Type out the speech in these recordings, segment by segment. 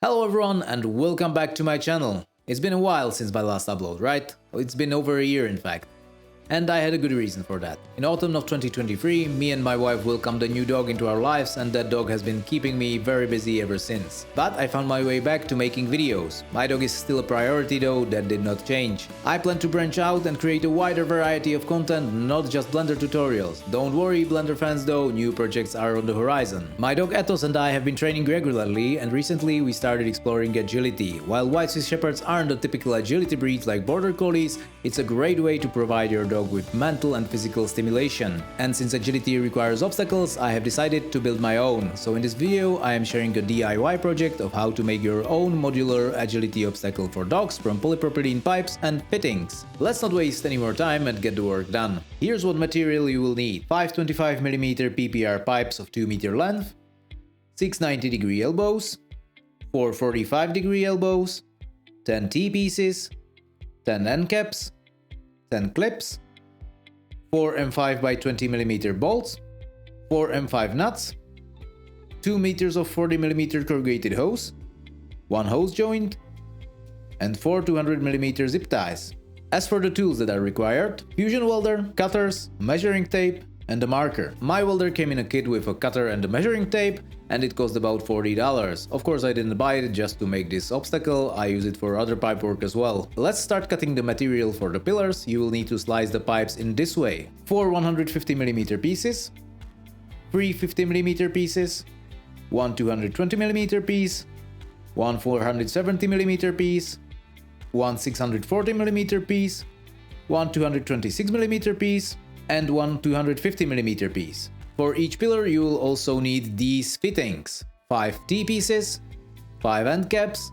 Hello everyone and welcome back to my channel. It's been a while since my last upload, right? It's been over a year in fact. And I had a good reason for that. In autumn of 2023, me and my wife welcomed a new dog into our lives and that dog has been keeping me very busy ever since. But I found my way back to making videos. My dog is still a priority though, that did not change. I plan to branch out and create a wider variety of content, not just Blender tutorials. Don't worry Blender fans though, new projects are on the horizon. My dog Ethos and I have been training regularly and recently we started exploring agility. While White Swiss Shepherds aren't a typical agility breed like Border Collies, it's a great way to provide your dog with mental and physical stimulation. And since agility requires obstacles, I have decided to build my own. So in this video I am sharing a DIY project of how to make your own modular agility obstacle for dogs from polypropylene pipes and fittings. Let's not waste any more time and get the work done. Here's what material you will need: 5 25mm PPR pipes of 2 meter length, 6 90-degree elbows, 4 45-degree elbows, 10 T-pieces, 10 end caps, 10 clips, 4 M5x20mm bolts, 4 M5 nuts, 2 meters of 40mm corrugated hose, 1 hose joint, and 4 200mm zip ties. As for the tools that are required: fusion welder, cutters, measuring tape, and a marker. My welder came in a kit with a cutter and a measuring tape, and it cost about $40. Of course I didn't buy it just to make this obstacle, I use it for other pipe work as well. Let's start cutting the material for the pillars. You will need to slice the pipes in this way: 4 150mm pieces, 3 50mm pieces, 1 220mm piece, 1 470mm piece, 1 640mm piece, 1 226mm piece, and 1 250mm piece. For each pillar you will also need these fittings: 5 T-pieces, 5 end caps,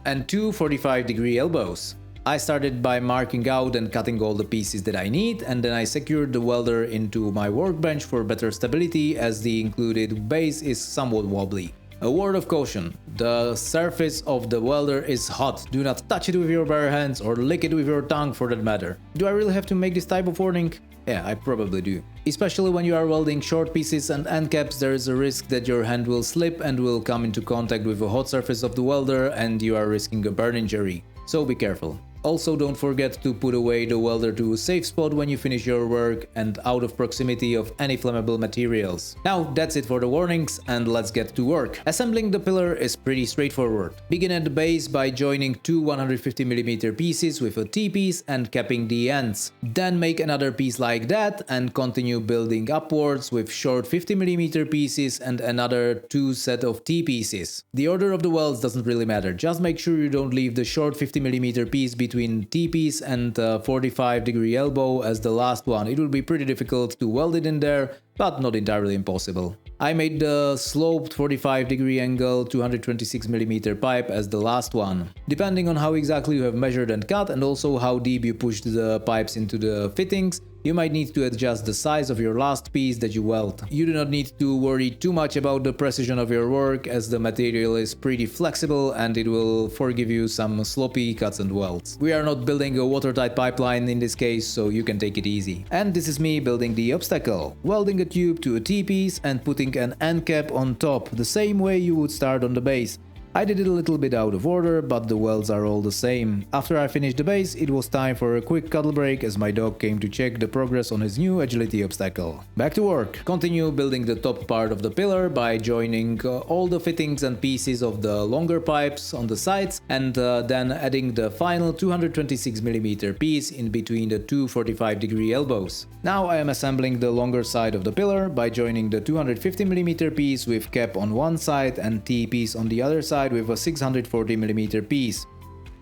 and 2 45-degree elbows. I started by marking out and cutting all the pieces that I need, and then I secured the welder into my workbench for better stability, as the included base is somewhat wobbly. A word of caution: the surface of the welder is hot. Do not touch it with your bare hands or lick it with your tongue for that matter. Do I really have to make this type of warning? Yeah, I probably do. Especially when you are welding short pieces and end caps, there is a risk that your hand will slip and will come into contact with the hot surface of the welder and you are risking a burn injury. So be careful. Also, don't forget to put away the welder to a safe spot when you finish your work and out of proximity of any flammable materials. Now that's it for the warnings and let's get to work. Assembling the pillar is pretty straightforward. Begin at the base by joining two 150mm pieces with a T-piece and capping the ends. Then make another piece like that and continue building upwards with short 50mm pieces and another 2 set of T-pieces. The order of the welds doesn't really matter, just make sure you don't leave the short 50mm piece between T-piece and 45-degree elbow as the last one. It will be pretty difficult to weld it in there, but not entirely impossible. I made the sloped 45-degree angle 226mm pipe as the last one. Depending on how exactly you have measured and cut, and also how deep you pushed the pipes into the fittings, you might need to adjust the size of your last piece that you weld. You do not need to worry too much about the precision of your work, as the material is pretty flexible and it will forgive you some sloppy cuts and welds. We are not building a watertight pipeline in this case, so you can take it easy. And this is me building the obstacle. Welding a tube to a T-piece and putting an end cap on top, the same way you would start on the base. I did it a little bit out of order, but the welds are all the same. After I finished the base, it was time for a quick cuddle break as my dog came to check the progress on his new agility obstacle. Back to work. Continue building the top part of the pillar by joining all the fittings and pieces of the longer pipes on the sides and then adding the final 226mm piece in between the two 45-degree elbows. Now I am assembling the longer side of the pillar by joining the 250mm piece with cap on one side and T-piece on the other side with a 640mm piece.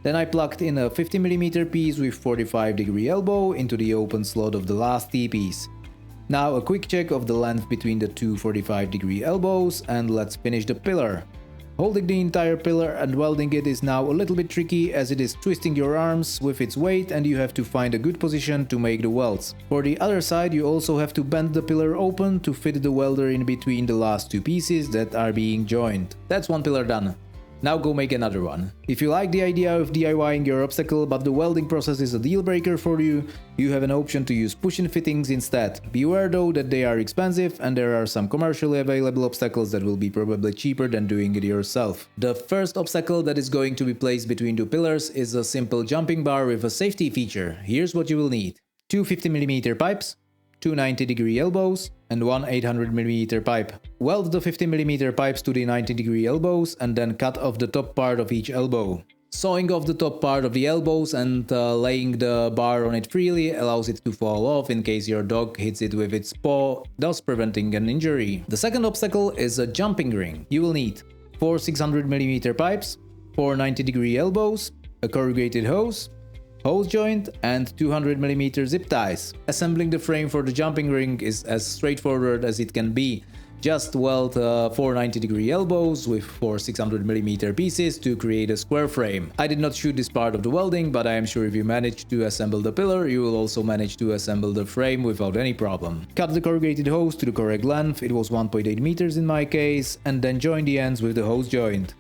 Then I plugged in a 50mm piece with 45-degree elbow into the open slot of the last T-piece. Now a quick check of the length between the two 45-degree elbows and let's finish the pillar. Holding the entire pillar and welding it is now a little bit tricky, as it is twisting your arms with its weight and you have to find a good position to make the welds. For the other side you also have to bend the pillar open to fit the welder in between the last two pieces that are being joined. That's one pillar done. Now go make another one. If you like the idea of DIYing your obstacle but the welding process is a deal breaker for you, you have an option to use push-in fittings instead. Beware though that they are expensive and there are some commercially available obstacles that will be probably cheaper than doing it yourself. The first obstacle that is going to be placed between two pillars is a simple jumping bar with a safety feature. Here's what you will need. Two 50mm pipes, two 90-degree elbows, and one 800mm pipe. Weld the 50mm pipes to the 90-degree elbows and then cut off the top part of each elbow. Sawing off the top part of the elbows and laying the bar on it freely allows it to fall off in case your dog hits it with its paw, thus preventing an injury. The second obstacle is a jumping ring. You will need 4 600mm pipes, 4 90-degree elbows, a corrugated hose joint, and 200mm zip ties. Assembling the frame for the jumping ring is as straightforward as it can be. Just weld 4 90-degree elbows with 4 600mm pieces to create a square frame. I did not shoot this part of the welding, but I am sure if you manage to assemble the pillar, you will also manage to assemble the frame without any problem. Cut the corrugated hose to the correct length, it was 1.8 meters in my case, and then join the ends with the hose joint.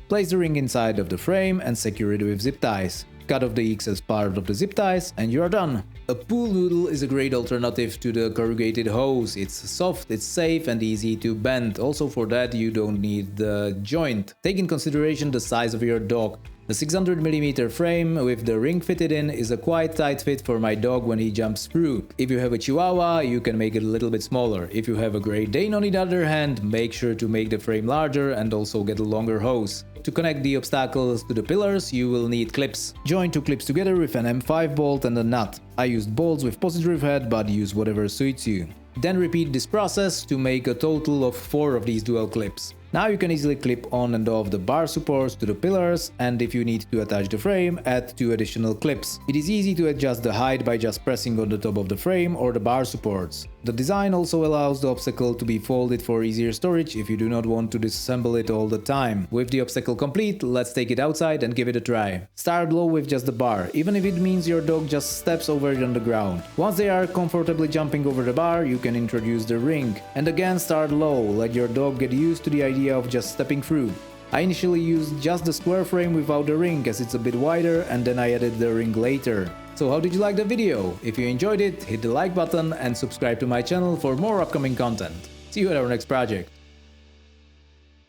Place the ring inside of the frame and secure it with zip ties. Cut off the excess part of the zip ties and you are done. A pool noodle is a great alternative to the corrugated hose. It's soft, it's safe and easy to bend. Also for that you don't need the joint. Take in consideration the size of your dog. The 600mm frame with the ring fitted in is a quite tight fit for my dog when he jumps through. If you have a Chihuahua, you can make it a little bit smaller. If you have a Great Dane on the other hand, make sure to make the frame larger and also get a longer hose. To connect the obstacles to the pillars, you will need clips. Join two clips together with an M5 bolt and a nut. I used bolts with positive head, but use whatever suits you. Then repeat this process to make a total of 4 of these dual clips. Now you can easily clip on and off the bar supports to the pillars, and if you need to attach the frame, add 2 additional clips. It is easy to adjust the height by just pressing on the top of the frame or the bar supports. The design also allows the obstacle to be folded for easier storage if you do not want to disassemble it all the time. With the obstacle complete, let's take it outside and give it a try. Start low with just the bar, even if it means your dog just steps over it on the ground. Once they are comfortably jumping over the bar, you can introduce the ring. And again start low, let your dog get used to the idea of just stepping through. I initially used just the square frame without the ring as it's a bit wider, and then I added the ring later. So how did you like the video? If you enjoyed it, hit the like button and subscribe to my channel for more upcoming content. See you at our next project.